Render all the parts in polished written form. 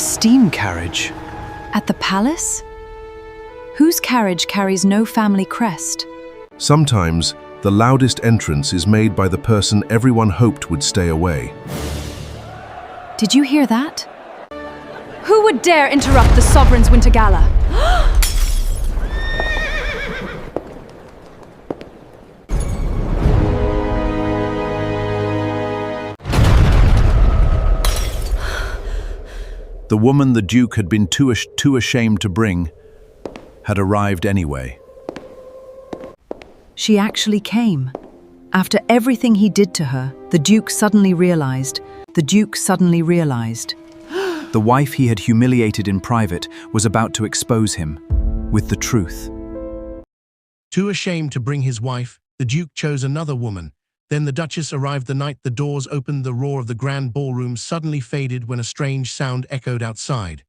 steam carriage. At the palace? Whose carriage carries no family crest? Sometimes, the loudest entrance is made by the person everyone hoped would stay away. Did you hear that? Who would dare interrupt the sovereign's winter gala? The woman the Duke had been too ashamed to bring had arrived anyway. She actually came. After everything he did to her, the Duke suddenly realized. The wife he had humiliated in private was about to expose him with the truth. Too ashamed to bring his wife, the Duke chose another woman. Then the Duchess arrived the night the doors opened. The roar of the grand ballroom suddenly faded when a strange sound echoed outside.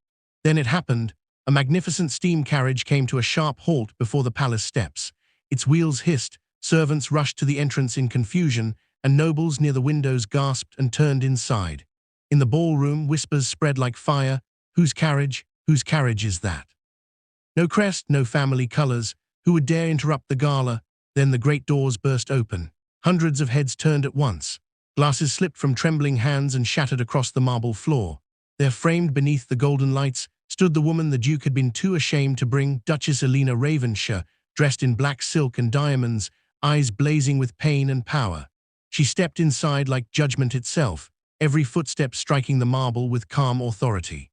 Then it happened. A magnificent steam carriage came to a sharp halt before the palace steps. Its wheels hissed, servants rushed to the entrance in confusion, and nobles near the windows gasped and turned inside. In the ballroom, whispers spread like fire. Whose carriage? Whose carriage is that? No crest, no family colors. Who would dare interrupt the gala? Then the great doors burst open. Hundreds of heads turned at once. Glasses slipped from trembling hands and shattered across the marble floor. There, framed beneath the golden lights, stood the woman the Duke had been too ashamed to bring, Duchess Elena Ravenshire, dressed in black silk and diamonds, eyes blazing with pain and power. She stepped inside like judgment itself, every footstep striking the marble with calm authority.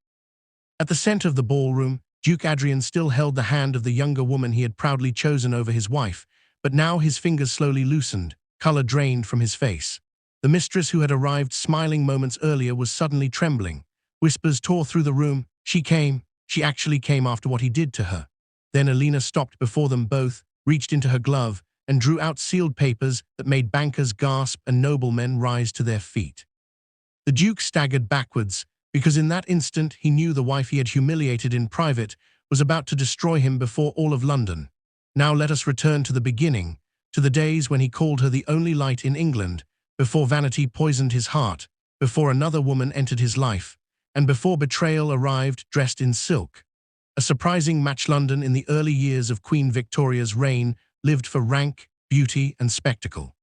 At the center of the ballroom, Duke Adrian still held the hand of the younger woman he had proudly chosen over his wife, but now his fingers slowly loosened, color drained from his face. The mistress who had arrived smiling moments earlier was suddenly trembling. Whispers tore through the room. She actually came after what he did to her. Then Elena stopped before them both, reached into her glove, and drew out sealed papers that made bankers gasp and noblemen rise to their feet. The Duke staggered backwards, because in that instant he knew the wife he had humiliated in private was about to destroy him before all of London. Now let us return to the beginning, to the days when he called her the only light in England, before vanity poisoned his heart, before another woman entered his life, and before betrayal arrived dressed in silk. A surprising match. London in the early years of Queen Victoria's reign lived for rank, beauty, and spectacle.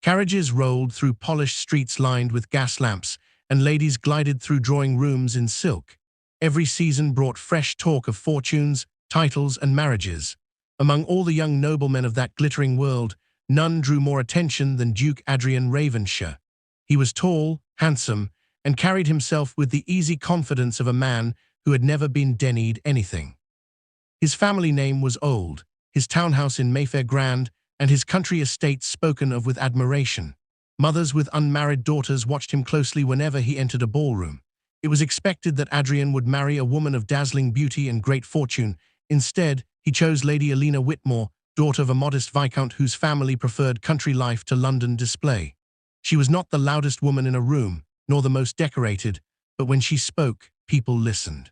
Carriages rolled through polished streets lined with gas lamps, and ladies glided through drawing rooms in silk. Every season brought fresh talk of fortunes, titles, and marriages. Among all the young noblemen of that glittering world, none drew more attention than Duke Adrian Ravenshire. He was tall, handsome, and carried himself with the easy confidence of a man who had never been denied anything. His family name was old, his townhouse in Mayfair grand, and his country estate spoken of with admiration. Mothers with unmarried daughters watched him closely whenever he entered a ballroom. It was expected that Adrian would marry a woman of dazzling beauty and great fortune. Instead, he chose Lady Elena Whitmore, daughter of a modest viscount whose family preferred country life to London display. She was not the loudest woman in a room, nor the most decorated, but when she spoke, people listened.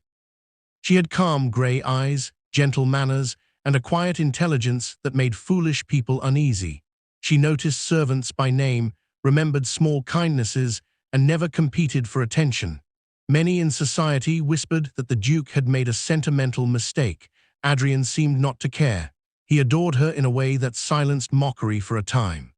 She had calm grey eyes, gentle manners, and a quiet intelligence that made foolish people uneasy. She noticed servants by name, remembered small kindnesses, and never competed for attention. Many in society whispered that the Duke had made a sentimental mistake. Adrian seemed not to care. He adored her in a way that silenced mockery for a time.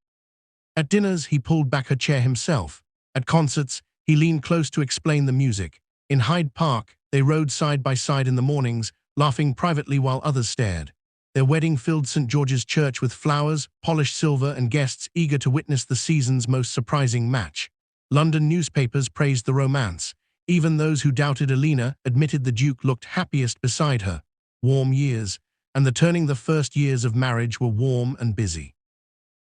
At dinners, he pulled back her chair himself. At concerts, he leaned close to explain the music. In Hyde Park, they rode side by side in the mornings, laughing privately while others stared. Their wedding filled St. George's Church with flowers, polished silver, and guests eager to witness the season's most surprising match. London newspapers praised the romance. Even those who doubted Elena admitted the Duke looked happiest beside her. Warm years, and the first years of marriage were warm and busy.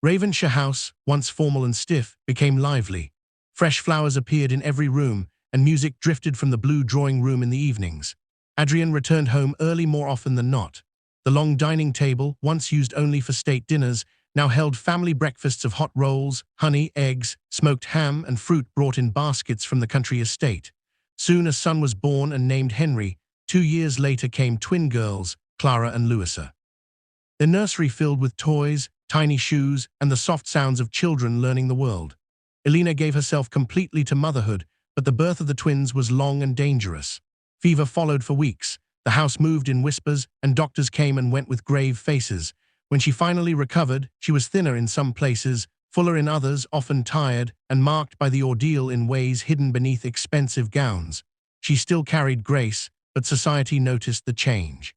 Ravenshire House, once formal and stiff, became lively. Fresh flowers appeared in every room, and music drifted from the blue drawing room in the evenings. Adrian returned home early more often than not. The long dining table, once used only for state dinners, now held family breakfasts of hot rolls, honey, eggs, smoked ham, and fruit brought in baskets from the country estate. Soon a son was born and named Henry. 2 years later came twin girls, Clara and Louisa. Their nursery filled with toys, tiny shoes, and the soft sounds of children learning the world. Elena gave herself completely to motherhood, but the birth of the twins was long and dangerous. Fever followed for weeks. The house moved in whispers, and doctors came and went with grave faces. When she finally recovered, she was thinner in some places, fuller in others, often tired, and marked by the ordeal in ways hidden beneath expensive gowns. She still carried grace, but society noticed the change.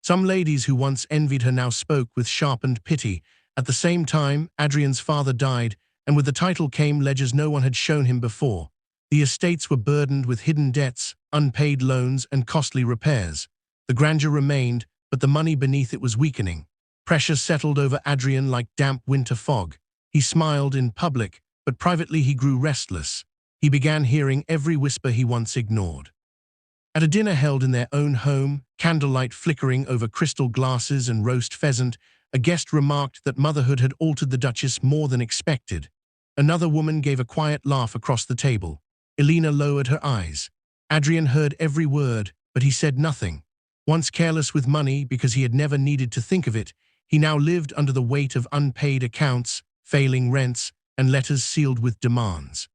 Some ladies who once envied her now spoke with sharpened pity. At the same time, Adrian's father died, and with the title came ledgers no one had shown him before. The estates were burdened with hidden debts, unpaid loans, and costly repairs. The grandeur remained, but the money beneath it was weakening. Pressure settled over Adrian like damp winter fog. He smiled in public, but privately he grew restless. He began hearing every whisper he once ignored. At a dinner held in their own home, candlelight flickering over crystal glasses and roast pheasant, a guest remarked that motherhood had altered the Duchess more than expected. Another woman gave a quiet laugh across the table. Elena lowered her eyes. Adrian heard every word, but he said nothing. Once careless with money because he had never needed to think of it, he now lived under the weight of unpaid accounts, failing rents, and letters sealed with demands.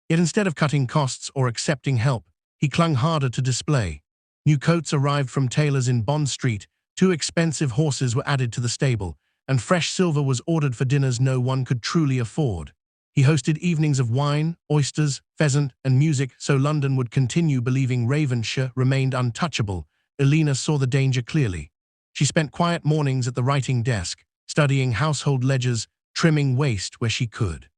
Yet instead of cutting costs or accepting help, he clung harder to display. New coats arrived from tailors in Bond Street, 2 expensive horses were added to the stable, and fresh silver was ordered for dinners no one could truly afford. He hosted evenings of wine, oysters, pheasant, and music so London would continue believing Ravenshire remained untouchable. Elena saw the danger clearly. She spent quiet mornings at the writing desk, studying household ledgers, trimming waste where she could.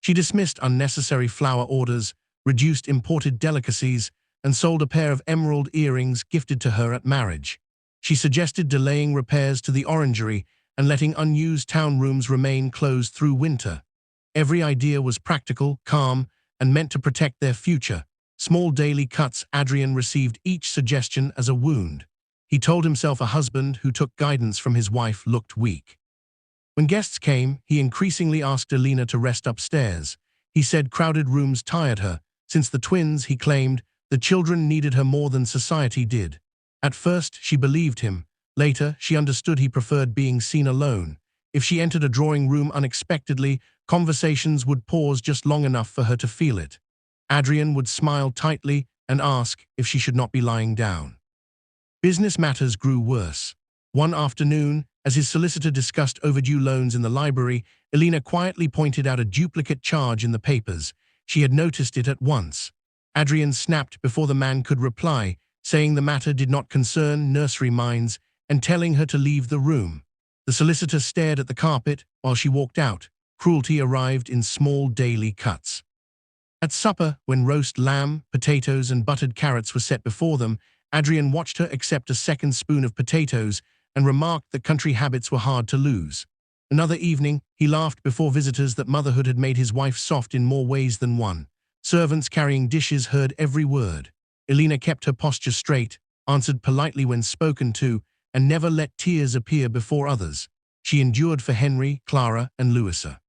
She dismissed unnecessary flower orders, reduced imported delicacies, and sold a pair of emerald earrings gifted to her at marriage. She suggested delaying repairs to the orangery and letting unused town rooms remain closed through winter. Every idea was practical, calm, and meant to protect their future. Small daily cuts, Adrian received each suggestion as a wound. He told himself a husband who took guidance from his wife looked weak. When guests came, he increasingly asked Elena to rest upstairs. He said crowded rooms tired her. Since the twins, he claimed, the children needed her more than society did. At first, she believed him. Later, she understood he preferred being seen alone. If she entered a drawing room unexpectedly, conversations would pause just long enough for her to feel it. Adrian would smile tightly and ask if she should not be lying down. Business matters grew worse. One afternoon, as his solicitor discussed overdue loans in the library, Elena quietly pointed out a duplicate charge in the papers. She had noticed it at once. Adrian snapped before the man could reply, saying the matter did not concern nursery minds and telling her to leave the room. The solicitor stared at the carpet while she walked out. Cruelty arrived in small daily cuts. At supper, when roast lamb, potatoes, and buttered carrots were set before them, Adrian watched her accept a second spoon of potatoes and remarked that country habits were hard to lose. Another evening, he laughed before visitors that motherhood had made his wife soft in more ways than one. Servants carrying dishes heard every word. Elena kept her posture straight, answered politely when spoken to, and never let tears appear before others. She endured for Henry, Clara, and Louisa.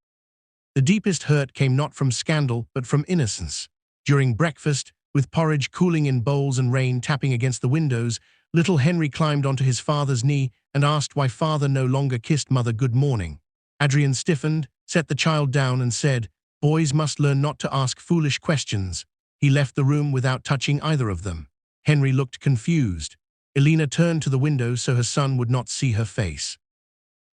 The deepest hurt came not from scandal, but from innocence. During breakfast, with porridge cooling in bowls and rain tapping against the windows, little Henry climbed onto his father's knee and asked why father no longer kissed mother good morning. Adrian stiffened, set the child down and said, "Boys must learn not to ask foolish questions." He left the room without touching either of them. Henry looked confused. Elena turned to the window so her son would not see her face.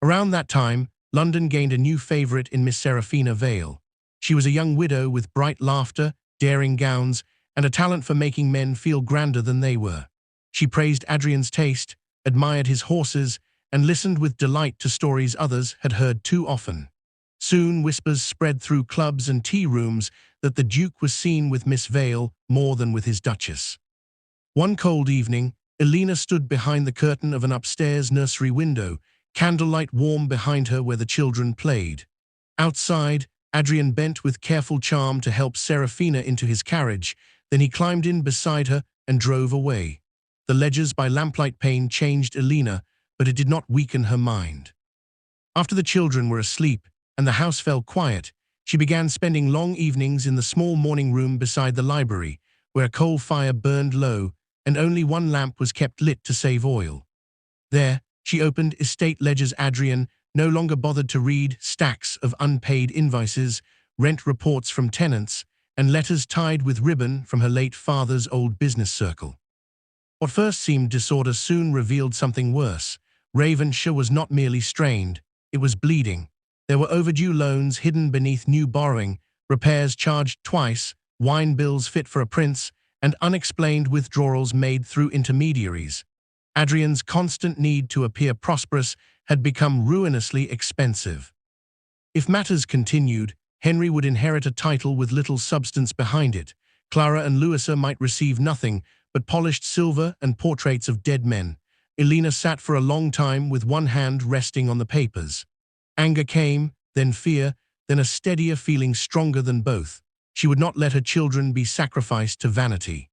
Around that time, London gained a new favorite in Miss Seraphina Vale. She was a young widow with bright laughter, daring gowns, and a talent for making men feel grander than they were. She praised Adrian's taste, admired his horses, and listened with delight to stories others had heard too often. Soon whispers spread through clubs and tea rooms that the Duke was seen with Miss Vale more than with his Duchess. One cold evening, Elena stood behind the curtain of an upstairs nursery window, candlelight warm behind her where the children played. Outside, Adrian bent with careful charm to help Seraphina into his carriage, then he climbed in beside her and drove away. The ledgers by lamplight pane changed Elena, but it did not weaken her mind. After the children were asleep and the house fell quiet, she began spending long evenings in the small morning room beside the library, where a coal fire burned low and only one lamp was kept lit to save oil. There, she opened estate ledgers. Adrian no longer bothered to read stacks of unpaid invoices, rent reports from tenants, and letters tied with ribbon from her late father's old business circle. What first seemed disorder soon revealed something worse. Ravenshire was not merely strained, it was bleeding. There were overdue loans hidden beneath new borrowing, repairs charged twice, wine bills fit for a prince, and unexplained withdrawals made through intermediaries. Adrian's constant need to appear prosperous had become ruinously expensive. If matters continued, Henry would inherit a title with little substance behind it. Clara and Louisa might receive nothing but polished silver and portraits of dead men. Elena sat for a long time with one hand resting on the papers. Anger came, then fear, then a steadier feeling stronger than both. She would not let her children be sacrificed to vanity.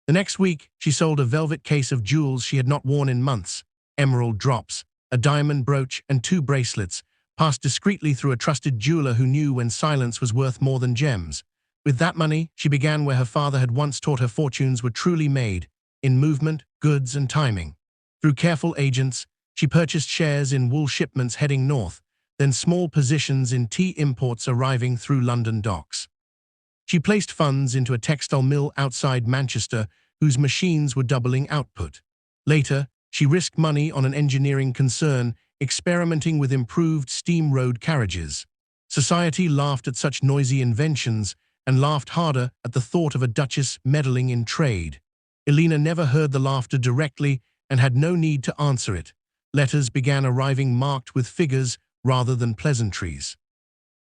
The next week, she sold a velvet case of jewels she had not worn in months, emerald drops, a diamond brooch, and 2 bracelets, passed discreetly through a trusted jeweler who knew when silence was worth more than gems. With that money, she began where her father had once taught her fortunes were truly made, in movement, goods, and timing. Through careful agents, she purchased shares in wool shipments heading north, then small positions in tea imports arriving through London docks. She placed funds into a textile mill outside Manchester whose machines were doubling output. Later, she risked money on an engineering concern experimenting with improved steam road carriages. Society laughed at such noisy inventions and laughed harder at the thought of a duchess meddling in trade. Elena never heard the laughter directly and had no need to answer it. Letters began arriving marked with figures rather than pleasantries.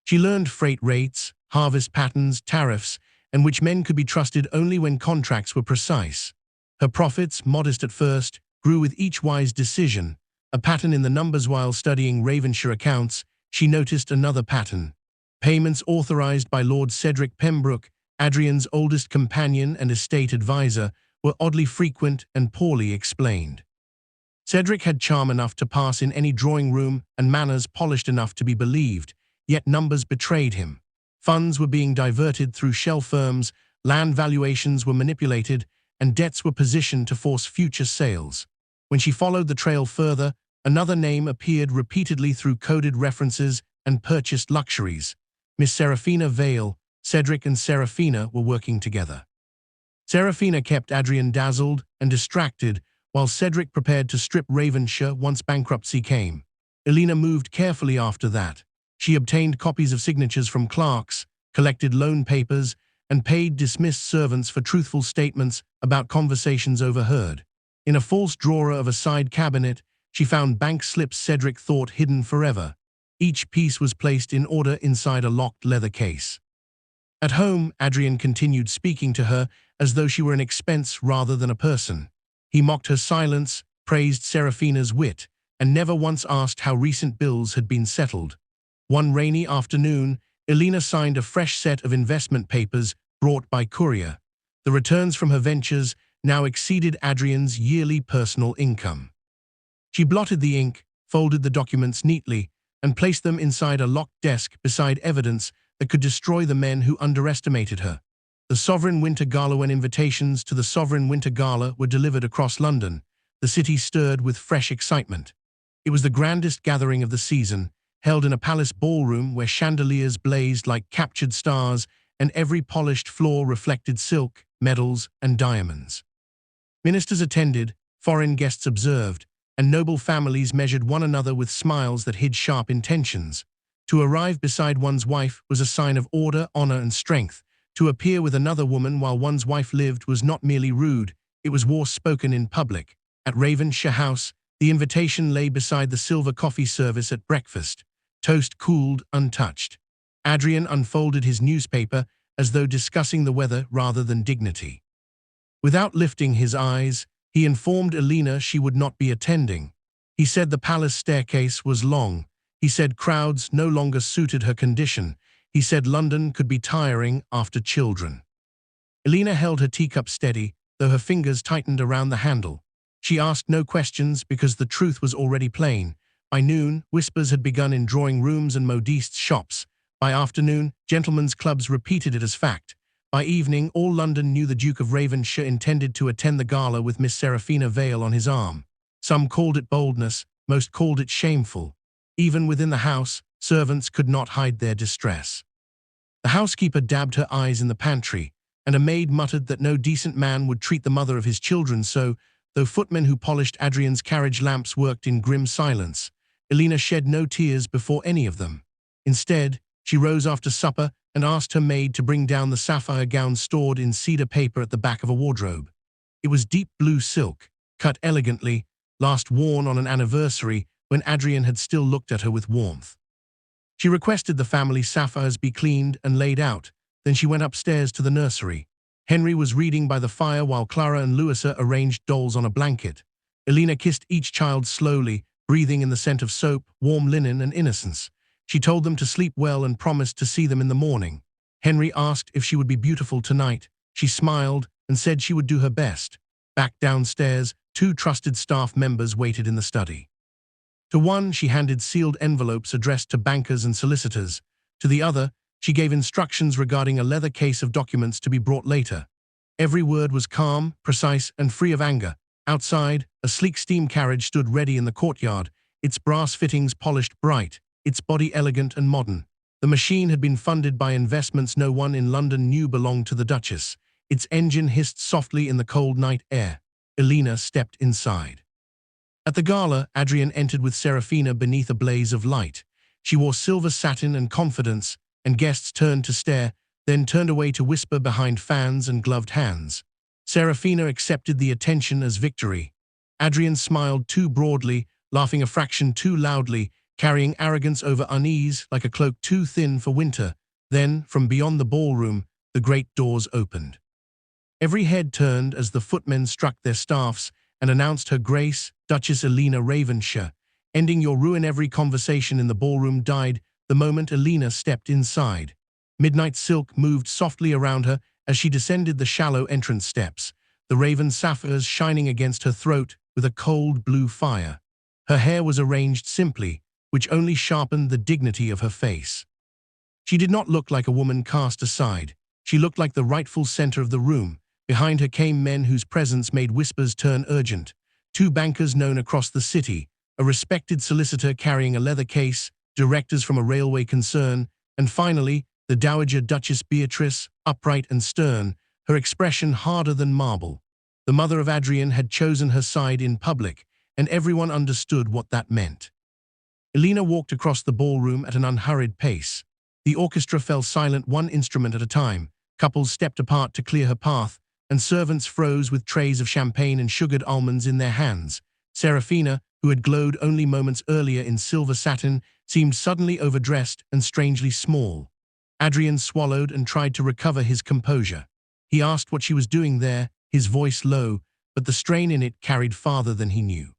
She learned freight rates, harvest patterns, tariffs, and which men could be trusted only when contracts were precise. Her profits, modest at first, grew with each wise decision. A pattern in the numbers. While studying Ravenshire accounts, she noticed another pattern. Payments authorized by Lord Cedric Pembroke, Adrian's oldest companion and estate advisor, were oddly frequent and poorly explained. Cedric had charm enough to pass in any drawing room and manners polished enough to be believed, yet numbers betrayed him. Funds were being diverted through shell firms, land valuations were manipulated, and debts were positioned to force future sales. When she followed the trail further, another name appeared repeatedly through coded references and purchased luxuries. Miss Seraphina Vale. Cedric and Seraphina were working together. Seraphina kept Adrian dazzled and distracted, while Cedric prepared to strip Ravenshire once bankruptcy came. Elena moved carefully after that. She obtained copies of signatures from clerks, collected loan papers, and paid dismissed servants for truthful statements about conversations overheard. In a false drawer of a side cabinet, she found bank slips Cedric thought hidden forever. Each piece was placed in order inside a locked leather case. At home, Adrian continued speaking to her as though she were an expense rather than a person. He mocked her silence, praised Seraphina's wit, and never once asked how recent bills had been settled. One rainy afternoon, Elena signed a fresh set of investment papers brought by courier. The returns from her ventures now exceeded Adrian's yearly personal income. She blotted the ink, folded the documents neatly, and placed them inside a locked desk beside evidence that could destroy the men who underestimated her. The Sovereign Winter Gala. When invitations to the Sovereign Winter Gala were delivered across London, the city stirred with fresh excitement. It was the grandest gathering of the season, held in a palace ballroom where chandeliers blazed like captured stars and every polished floor reflected silk, medals, and diamonds. Ministers attended, foreign guests observed, and noble families measured one another with smiles that hid sharp intentions. To arrive beside one's wife was a sign of order, honor, and strength. To appear with another woman while one's wife lived was not merely rude, it was war spoken in public. At Ravenshire House, the invitation lay beside the silver coffee service at breakfast. Toast cooled, untouched. Adrian unfolded his newspaper as though discussing the weather rather than dignity. Without lifting his eyes, he informed Elena she would not be attending. He said the palace staircase was long. He said crowds no longer suited her condition. He said London could be tiring after children. Elena held her teacup steady, though her fingers tightened around the handle. She asked no questions because the truth was already plain. By noon, whispers had begun in drawing rooms and modistes' shops. By afternoon, gentlemen's clubs repeated it as fact. By evening, all London knew the Duke of Ravenshire intended to attend the gala with Miss Seraphina Vale on his arm. Some called it boldness, most called it shameful. Even within the house, servants could not hide their distress. The housekeeper dabbed her eyes in the pantry, and a maid muttered that no decent man would treat the mother of his children so, though footmen who polished Adrian's carriage lamps worked in grim silence. Elena shed no tears before any of them. Instead, she rose after supper and asked her maid to bring down the sapphire gown stored in cedar paper at the back of a wardrobe. It was deep blue silk, cut elegantly, last worn on an anniversary when Adrian had still looked at her with warmth. She requested the family sapphires be cleaned and laid out, then she went upstairs to the nursery. Henry was reading by the fire while Clara and Louisa arranged dolls on a blanket. Elena kissed each child slowly, breathing in the scent of soap, warm linen, and innocence. She told them to sleep well and promised to see them in the morning. Henry asked if she would be beautiful tonight. She smiled and said she would do her best. Back downstairs, 2 trusted staff members waited in the study. To one, she handed sealed envelopes addressed to bankers and solicitors. To the other, she gave instructions regarding a leather case of documents to be brought later. Every word was calm, precise, and free of anger. Outside, a sleek steam carriage stood ready in the courtyard, its brass fittings polished bright, its body elegant and modern. The machine had been funded by investments no one in London knew belonged to the Duchess. Its engine hissed softly in the cold night air. Elena stepped inside. At the gala, Adrian entered with Serafina beneath a blaze of light. She wore silver satin and confidence, and guests turned to stare, then turned away to whisper behind fans and gloved hands. Serafina accepted the attention as victory. Adrian smiled too broadly, laughing a fraction too loudly, carrying arrogance over unease like a cloak too thin for winter. Then, from beyond the ballroom, the great doors opened. Every head turned as the footmen struck their staffs and announced Her Grace, Duchess Elena Ravenshire. Ending your ruin. Every conversation in the ballroom died the moment Elena stepped inside. Midnight silk moved softly around her as she descended the shallow entrance steps, the raven sapphires shining against her throat with a cold blue fire. Her hair was arranged simply, which only sharpened the dignity of her face. She did not look like a woman cast aside. She looked like the rightful center of the room. Behind her came men whose presence made whispers turn urgent. 2 bankers known across the city, a respected solicitor carrying a leather case, directors from a railway concern, and finally, the Dowager Duchess Beatrice, upright and stern, her expression harder than marble. The mother of Adrian had chosen her side in public, and everyone understood what that meant. Elena walked across the ballroom at an unhurried pace. The orchestra fell silent, one instrument at a time. Couples stepped apart to clear her path, and servants froze with trays of champagne and sugared almonds in their hands. Serafina, who had glowed only moments earlier in silver satin, seemed suddenly overdressed and strangely small. Adrian swallowed and tried to recover his composure. He asked what she was doing there, his voice low, but the strain in it carried farther than he knew.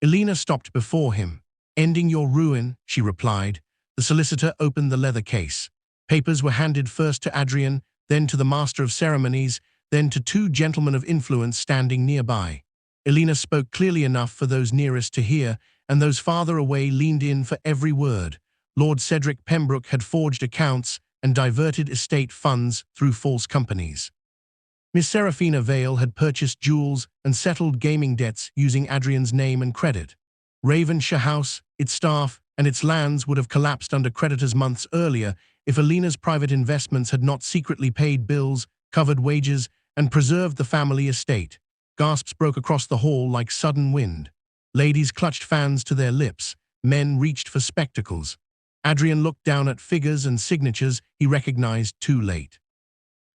Elena stopped before him. "Ending your ruin," she replied. The solicitor opened the leather case. Papers were handed first to Adrian, then to the master of ceremonies, then to 2 gentlemen of influence standing nearby. Elena spoke clearly enough for those nearest to hear, and those farther away leaned in for every word. Lord Cedric Pembroke had forged accounts and diverted estate funds through false companies. Miss Serafina Vale had purchased jewels and settled gaming debts using Adrian's name and credit. Ravenshire House, its staff, and its lands would have collapsed under creditors months earlier if Elena's private investments had not secretly paid bills, covered wages, and preserved the family estate. Gasps broke across the hall like sudden wind. Ladies clutched fans to their lips. Men reached for spectacles. Adrian looked down at figures and signatures he recognized too late.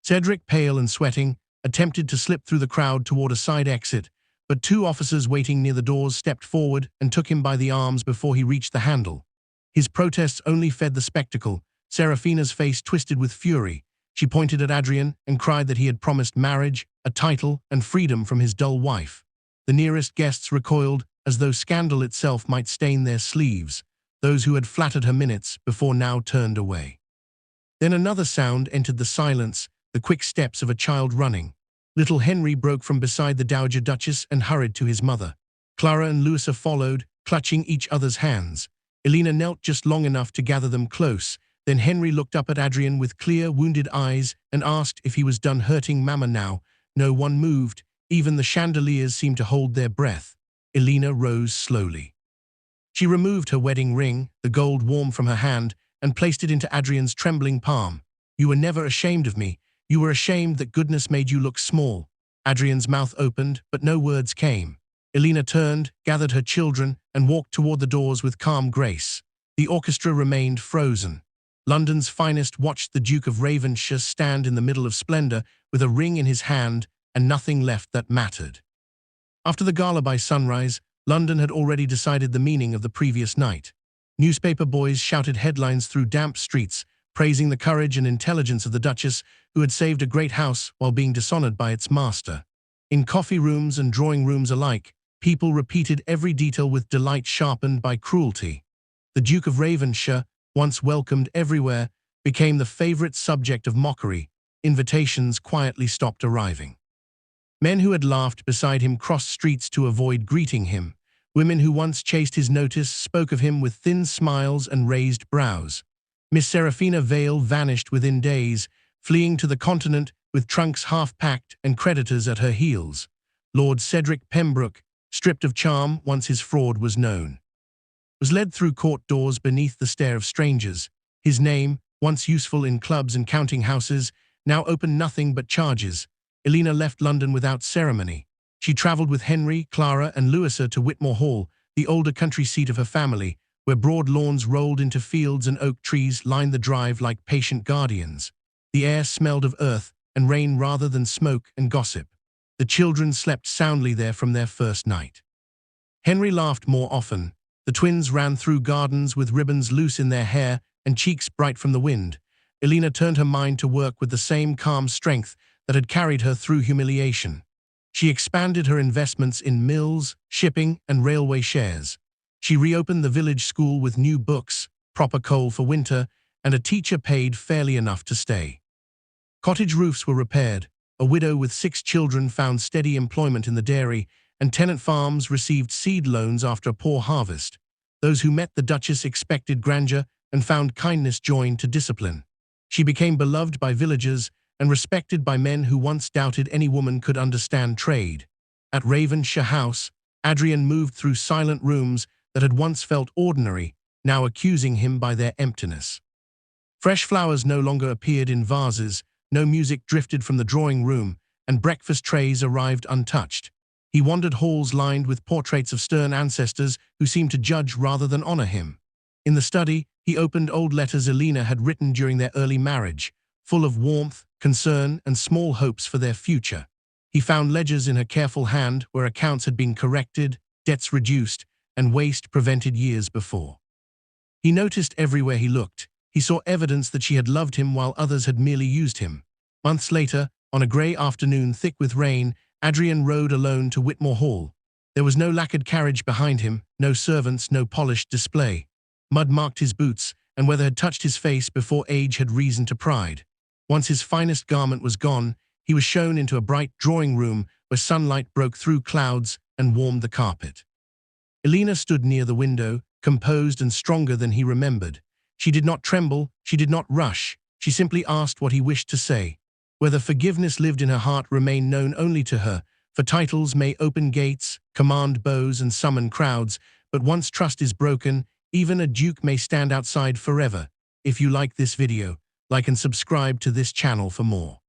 Cedric, pale and sweating, attempted to slip through the crowd toward a side exit, but 2 officers waiting near the doors stepped forward and took him by the arms before he reached the handle. His protests only fed the spectacle. Serafina's face twisted with fury. She pointed at Adrian and cried that he had promised marriage, a title, and freedom from his dull wife. The nearest guests recoiled, as though scandal itself might stain their sleeves. Those who had flattered her minutes before now turned away. Then another sound entered the silence, the quick steps of a child running. Little Henry broke from beside the Dowager Duchess and hurried to his mother. Clara and Louisa followed, clutching each other's hands. Elena knelt just long enough to gather them close. Then Henry looked up at Adrian with clear, wounded eyes and asked if he was done hurting Mama now. No one moved. Even the chandeliers seemed to hold their breath. Elena rose slowly. She removed her wedding ring, the gold warm from her hand, and placed it into Adrian's trembling palm. You were never ashamed of me. You were ashamed that goodness made you look small." Adrian's mouth opened, but no words came. Elena turned, gathered her children, and walked toward the doors with calm grace. The orchestra remained frozen. London's finest watched the Duke of Ravenshire stand in the middle of splendor with a ring in his hand and nothing left that mattered. After the gala by sunrise, London had already decided the meaning of the previous night. Newspaper boys shouted headlines through damp streets, praising the courage and intelligence of the Duchess, who had saved a great house while being dishonored by its master. In coffee rooms and drawing rooms alike, people repeated every detail with delight sharpened by cruelty. The Duke of Ravenshire, once welcomed everywhere, became the favorite subject of mockery. Invitations quietly stopped arriving. Men who had laughed beside him crossed streets to avoid greeting him. Women who once chased his notice spoke of him with thin smiles and raised brows. Miss Seraphina Vale vanished within days, fleeing to the continent with trunks half-packed and creditors at her heels. Lord Cedric Pembroke, stripped of charm once his fraud was known, was led through court doors beneath the stare of strangers. His name, once useful in clubs and counting houses, now opened nothing but charges. Elena left London without ceremony. She travelled with Henry, Clara, and Louisa to Whitmore Hall, the older country seat of her family, where broad lawns rolled into fields and oak trees lined the drive like patient guardians. The air smelled of earth and rain rather than smoke and gossip. The children slept soundly there from their first night. Henry laughed more often. The twins ran through gardens with ribbons loose in their hair and cheeks bright from the wind. Elena turned her mind to work with the same calm strength that had carried her through humiliation. She expanded her investments in mills, shipping, and railway shares. She reopened the village school with new books, proper coal for winter, and a teacher paid fairly enough to stay. Cottage roofs were repaired, a widow with 6 children found steady employment in the dairy, and tenant farms received seed loans after a poor harvest. Those who met the Duchess expected grandeur and found kindness joined to discipline. She became beloved by villagers and respected by men who once doubted any woman could understand trade. At Ravenshire House, Adrian moved through silent rooms that had once felt ordinary, now accusing him by their emptiness. Fresh flowers no longer appeared in vases, no music drifted from the drawing room, and breakfast trays arrived untouched. He wandered halls lined with portraits of stern ancestors who seemed to judge rather than honor him. In the study, he opened old letters Elena had written during their early marriage, full of warmth, concern, and small hopes for their future. He found ledgers in her careful hand where accounts had been corrected, debts reduced, and waste prevented years before. He noticed everywhere he looked. He saw evidence that she had loved him while others had merely used him. Months later, on a grey afternoon thick with rain, Adrian rode alone to Whitmore Hall. There was no lacquered carriage behind him, no servants, no polished display. Mud marked his boots, and weather had touched his face before age had reason to pride. Once his finest garment was gone, he was shown into a bright drawing room where sunlight broke through clouds and warmed the carpet. Elena stood near the window, composed and stronger than he remembered. She did not tremble, she did not rush, she simply asked what he wished to say. Whether forgiveness lived in her heart remained known only to her, for titles may open gates, command bows, and summon crowds, but once trust is broken, even a duke may stand outside forever. If you like this video, like and subscribe to this channel for more.